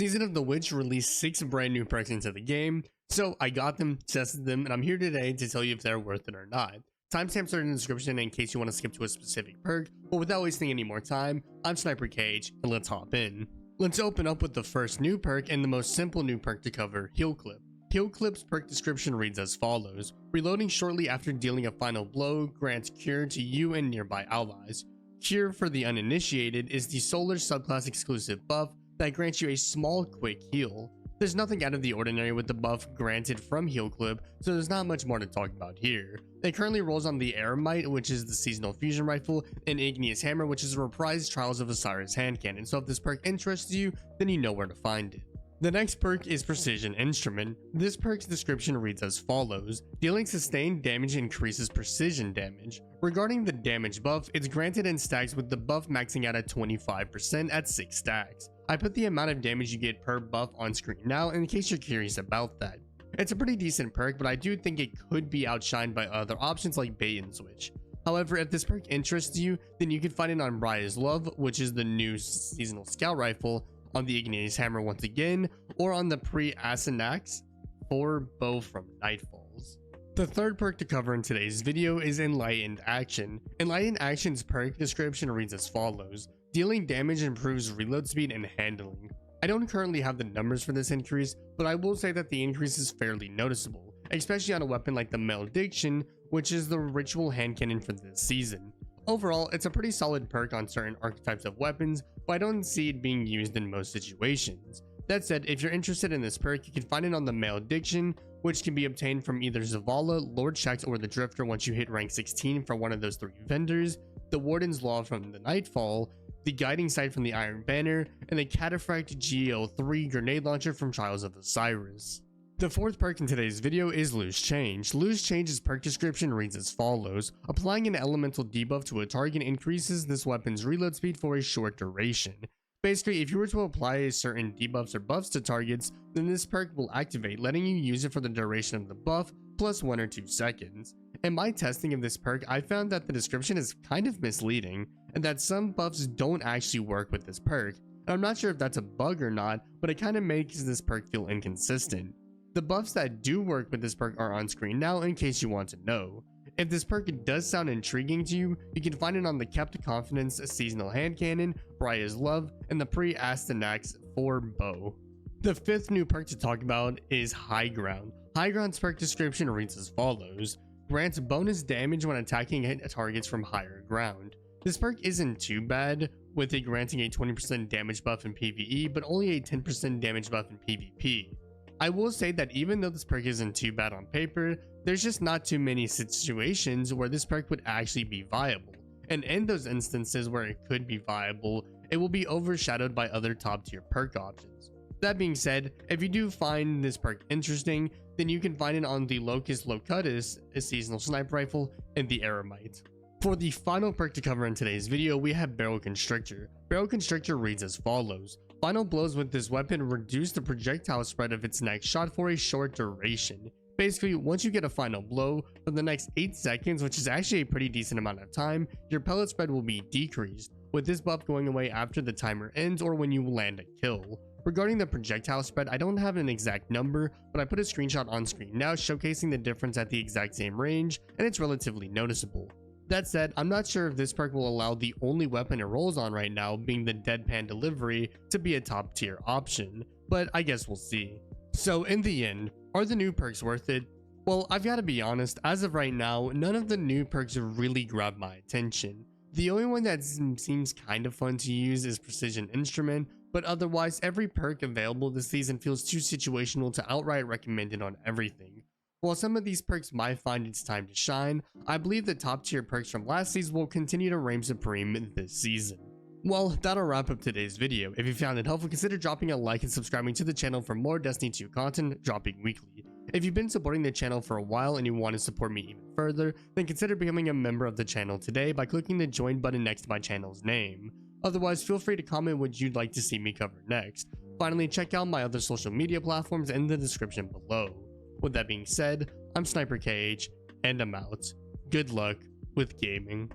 Season of the Witch released 6 brand new perks into the game, so I got them, tested them, and I'm here today to tell you if they're worth it or not. Timestamps are in the description in case you want to skip to a specific perk, but without wasting any more time, I'm SniperKH, and let's hop in. Let's open up with the first new perk and the most simple new perk to cover, Heal Clip. Heal Clip's perk description reads as follows: reloading shortly after dealing a final blow grants cure to you and nearby allies. Cure, for the uninitiated, is the Solar subclass exclusive buff that grants you a small quick heal. There's nothing out of the ordinary with the buff granted from Heal Clip, so there's not much more to talk about here. It currently rolls on the Eremite, which is the seasonal fusion rifle, and Igneous Hammer, which is a reprised Trials of Osiris hand cannon, so if this perk interests you, then you know where to find it. The next perk is Precision Instrument. This perk's description reads as follows: dealing sustained damage increases precision damage. Regarding the damage buff, it's granted in stacks with the buff maxing out at 25% at 6 stacks. I put the amount of damage you get per buff on screen now in case you're curious about that. It's a pretty decent perk, but I do think it could be outshined by other options like bait and switch. However, if this perk interests you, then you can find it on Briar's Love, which is the new seasonal scout rifle, on the Igneous Hammer once again, or on the pre-Asanax 4 bow from Nightfalls. The third perk to cover in today's video is Enlightened Action. Enlightened Action's perk description reads as follows: dealing damage improves reload speed and handling. I don't currently have the numbers for this increase, but I will say that the increase is fairly noticeable, especially on a weapon like the Malediction, which is the ritual hand cannon for this season. Overall, it's a pretty solid perk on certain archetypes of weapons, but I don't see it being used in most situations. That said, if you're interested in this perk, you can find it on the Malediction, which can be obtained from either Zavala, Lord Shax, or the Drifter once you hit rank 16 from one of those 3 vendors, the Warden's Law from the Nightfall, the Guiding Sight from the Iron Banner, and the Cataphract GL3 grenade launcher from Trials of Osiris. The fourth perk in today's video is Loose Change. Loose Change's perk description reads as follows: applying an elemental debuff to a target increases this weapon's reload speed for a short duration. Basically, if you were to apply certain debuffs or buffs to targets, then this perk will activate, letting you use it for the duration of the buff, plus 1 or 2 seconds. In my testing of this perk, I found that the description is kind of misleading, and that some buffs don't actually work with this perk. And I'm not sure if that's a bug or not, but it kind of makes this perk feel inconsistent. The buffs that do work with this perk are on screen now in case you want to know. If this perk does sound intriguing to you, you can find it on the Kept Confidence seasonal hand cannon, Briar's Love, and the pre-Astanax 4 bow. The fifth new perk to talk about is High Ground. High Ground's perk description reads as follows: grants bonus damage when attacking targets from higher ground. This perk isn't too bad, with it granting a 20% damage buff in PvE, but only a 10% damage buff in PvP. I will say that even though this perk isn't too bad on paper, there's just not too many situations where this perk would actually be viable, and in those instances where it could be viable, it will be overshadowed by other top tier perk options. That being said, if you do find this perk interesting, then you can find it on the Locust Locutus, a seasonal sniper rifle, and the Eremite. For the final perk to cover in today's video, we have Barrel Constrictor. Barrel Constrictor reads as follows: final blows with this weapon reduce the projectile spread of its next shot for a short duration. Basically, once you get a final blow, for the next 8 seconds, which is actually a pretty decent amount of time, your pellet spread will be decreased, with this buff going away after the timer ends or when you land a kill. Regarding the projectile spread, I don't have an exact number, but I put a screenshot on screen now showcasing the difference at the exact same range, and it's relatively noticeable. That said, I'm not sure if this perk will allow the only weapon it rolls on right now, being the Deadpan Delivery, to be a top tier option, but I guess we'll see. So in the end, are the new perks worth it? Well, I've got to be honest, as of right now, none of the new perks really grab my attention. The only one that seems kind of fun to use is Precision Instrument, but otherwise every perk available this season feels too situational to outright recommend it on everything. While some of these perks might find its time to shine, I believe the top tier perks from last season will continue to reign supreme this season. Well, that'll wrap up today's video. If you found it helpful, consider dropping a like and subscribing to the channel for more Destiny 2 content dropping weekly. If you've been supporting the channel for a while and you want to support me even further, then consider becoming a member of the channel today by clicking the join button next to my channel's name. Otherwise, feel free to comment what you'd like to see me cover next. Finally, check out my other social media platforms in the description below. With that being said, I'm SniperKH, and I'm out. Good luck with gaming.